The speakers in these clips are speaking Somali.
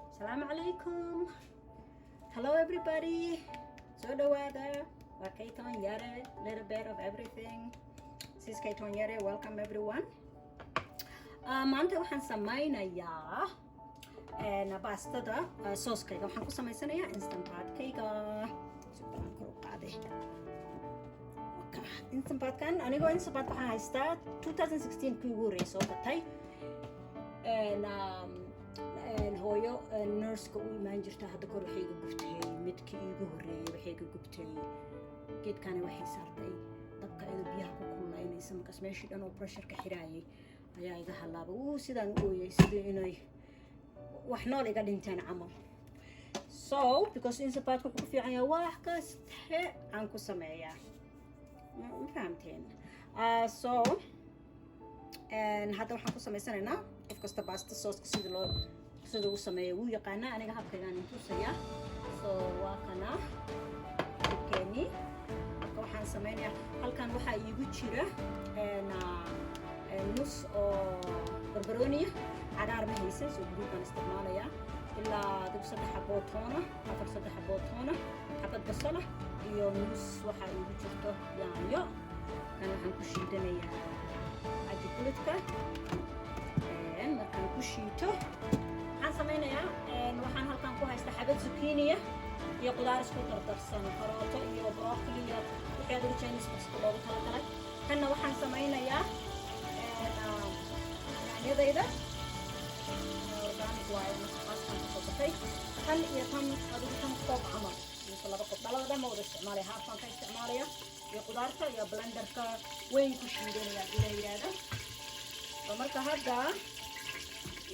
Assalamu alaikum. Hello everybody. So the weather. Kayton Yare, little bit of everything. This is Kayton Yare. Welcome everyone. Maanta waxaan samaynayaa bastada sooskayga. Waxaan ku samaysanayaa instant pot-kayga. Subaan kor u qaaday. Instant pot-kan anigoo instant pot waxaan haystaa 2016 kii ugu horreeyay soo gatay. hooyo nurse-ka u imaan jirta hadda kor waxay iga gubtay midkii iigu horreeyay waxay iga gubtay geedkani waxay saartay dabka iyadoo biyaha ku kululeynaysa markaas meeshii dhan oo pressure-ka xiraayay ayaa iga halaabay sidaan u ooyay sidii inay wax nool iga dhinteen camal so because instant pot-ka wuxuu ku fiican yahay wax kaste aan ku sameeyaa ma fahamteen so hadda waxaan ku samaysanaynaa qof kasta basta sooska sida uu sameeyo wuu yaqaanaa aniga habkaygaan intusayaa so waa kana keeni marka waxaan sameynayaa halkan waxaa iigu jira nus oo barbarooniya cagaar ma haysan soo guduud baan isticmaalayaa ilaa dib 3 xaboo toona 4 xaboo toona xabad basala iyo nus waxaa iigu jirto yaanyo kan waxaan ku shiidanayaa caji kulidka markaan ku shiito waxaan samaynayaa waxaan halkan ku haystaa xabad zucchini iyo qudaar isku dardarsan karooto iyo broccoli iyo wixii aad Chinese basta loogu talagalay kanna waxaan samaynayaa yaanyadayda organic waaye masaqaaskan kusoo batay kan iyo tan adigu tan koob camal mise 2 koob dhalada dhan ma wada isticmaalaya haafaan ka isticmaalaya iyo qudaarta iyo blenderka weyn ku shiidanaya ila yiraahdo marka hadda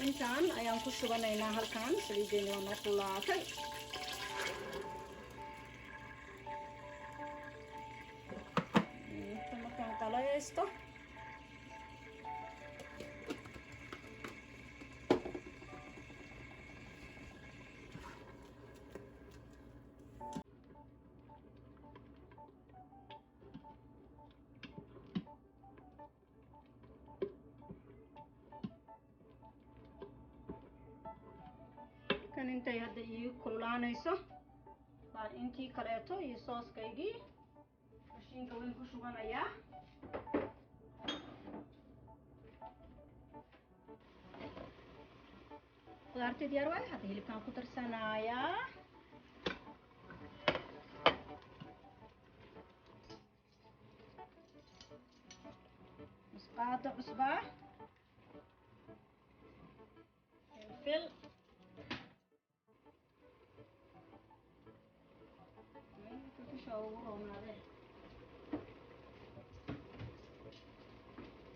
intaan ayaan ku shubanaynaa halkan saliideena waa noo kulaatay inta markaan qalaysto kan intay hadda ii kululaanayso baan intii kaleeto iyo sooskaygii mashiinka weyn ku shubanayaa qudaartii diyaar waaye hadda hilibkaan ku darsanayaa musqaada cusbaa filfil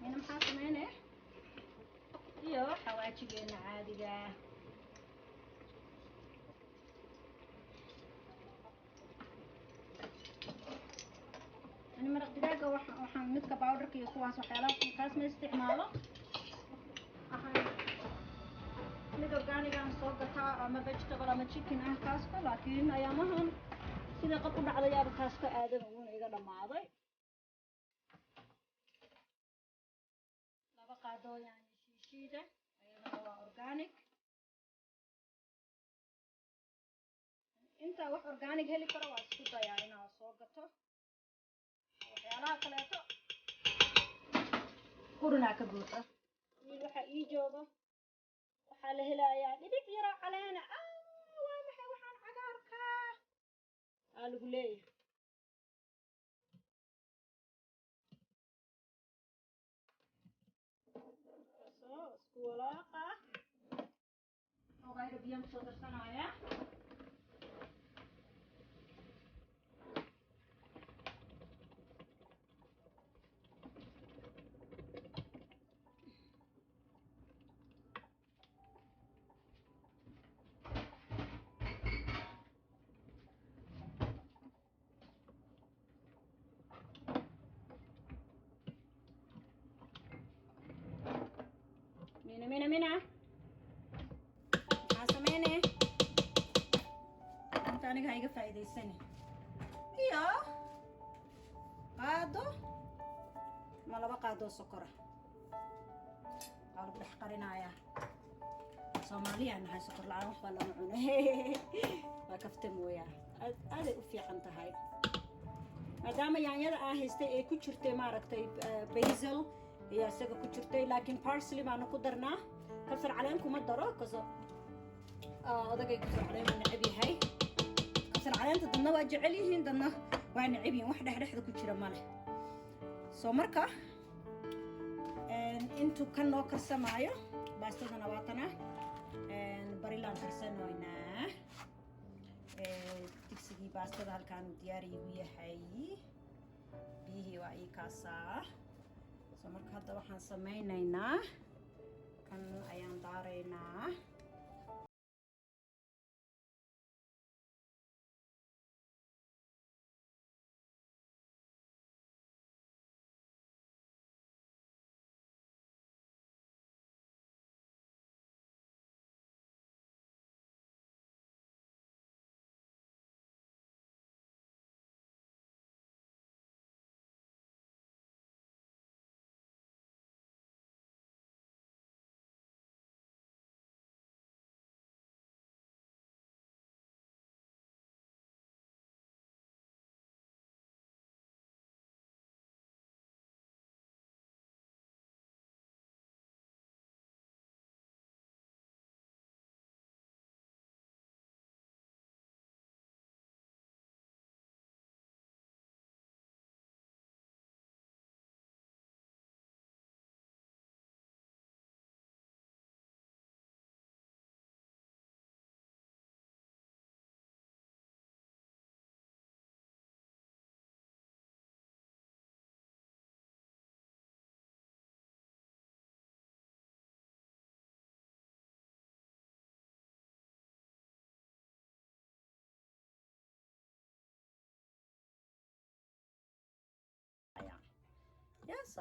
هنا maxaa sameynaa iyo xawaajigeena caadiga ani maraq digaaga waxaan midka powderka iyo kuwaas waxyaalaha kaas ma isticmaalo mid organic aan soo gataa ama vegetable ama chicken ah kaaska laakiin ayaamahan sida qab u dhacdayaaba kaaska aadan uuna iga dhamaaday laba qaado yaanyo shiishiida ayadana waa organic inta wax organic heli karo waa isku dayaa inaan soo gato waxyaalaha kaleeto hurunaa ka buuxa waxaa ii jooga waxaa la helayaa dhibig yaro caleena waa maxay waxaan cagaarka lagu leeyahay isku walaaqa oogayda biyaan kusoo darsanaya mina maxaa sameynee inta aniga ha iga faa'iidaysani iyo qaado ma 2 qaado sokora waa lagu dhex qarinayaa Soomaaliya nahay sokor la'aan wax baa lama cuno waa kafta mooyaa aad u fiican tahay maadaama yaanyada aan haystay ay ku jirtay maaragtay basil iyo isaga ku jirtay laakiin parsley baanu ku darnaa kabsar caleen kuma daro kaso odagay kabsar caleen waa necab yahay kabsar caleenta dadna waa jecel yihiin dadna waa necab yihiin wax dhexdhexda ku jira male soo marka intuu kan noo karsamaayo baastadana waatana barilaan karsanoynaa digsigii baastada halkaanu diyaari igu yahay biyihii waa ii kaasaa soo marka hadda waxaan samaynaynaa kan ayaan daaraynaa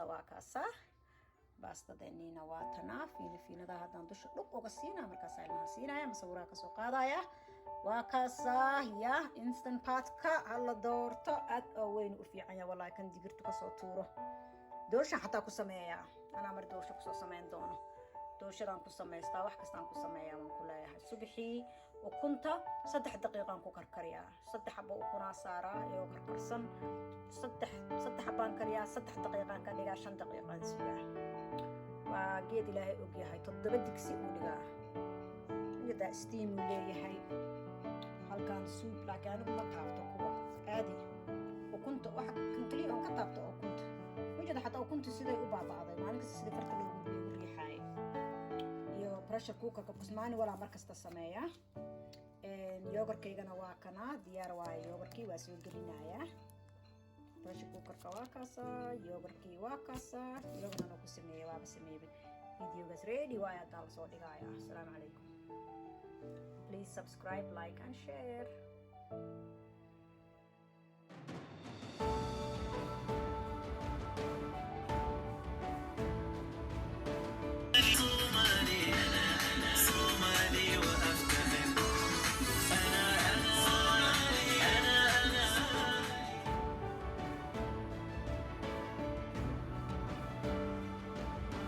waa kaasaa baastadeenniina waa tanaa fiilifiinada haddaan dusha dhug uga siinaa markaas ilmaha siinaya masawiraha kasoo qaadaya waa kaasaa ya instant patka hala doorto aad oo weyn u fiican yahay wallahi kan digirtu kasoo tuuro dooshan xataa ku sameeyaa anaa mar doosha kusoo samayn doono dooshadaan ku samaystaa wax kastaan ku sameeyaa waan ku leeyahay subaxii ukunta 3 daqiiqaan ku karkariyaa 3 xabo ukunaa saaraa iyagoo karkarsan 3 xabaan kariyaa 3 daqiiqaan ka dhigaa 5 daqiiqaan sugaa waa geed ilaahay og yahay 7 digsi uu dhigaa iyada steam uu leeyahay halkaan soup laakiin anigu ma taabto kuwa caadi ukunta waxa kan kaliya aan ka taabto ukunta wajada xataa ukunta siday u baaba'day maalin kasta sida farta loogu riixay iyo pressure cooker ka kusmaani walaa markasta sameeya yogurkaygana waa kana diyaar waaye yogurkii waa soo gelinayaa pressure cooker waa kaasa yogurkii waa kaasa yogurna ku sameeyaa waaba sameeyay videogaas ready waaye hadda soo dhigaya assalaamu calaykum please subscribe like and share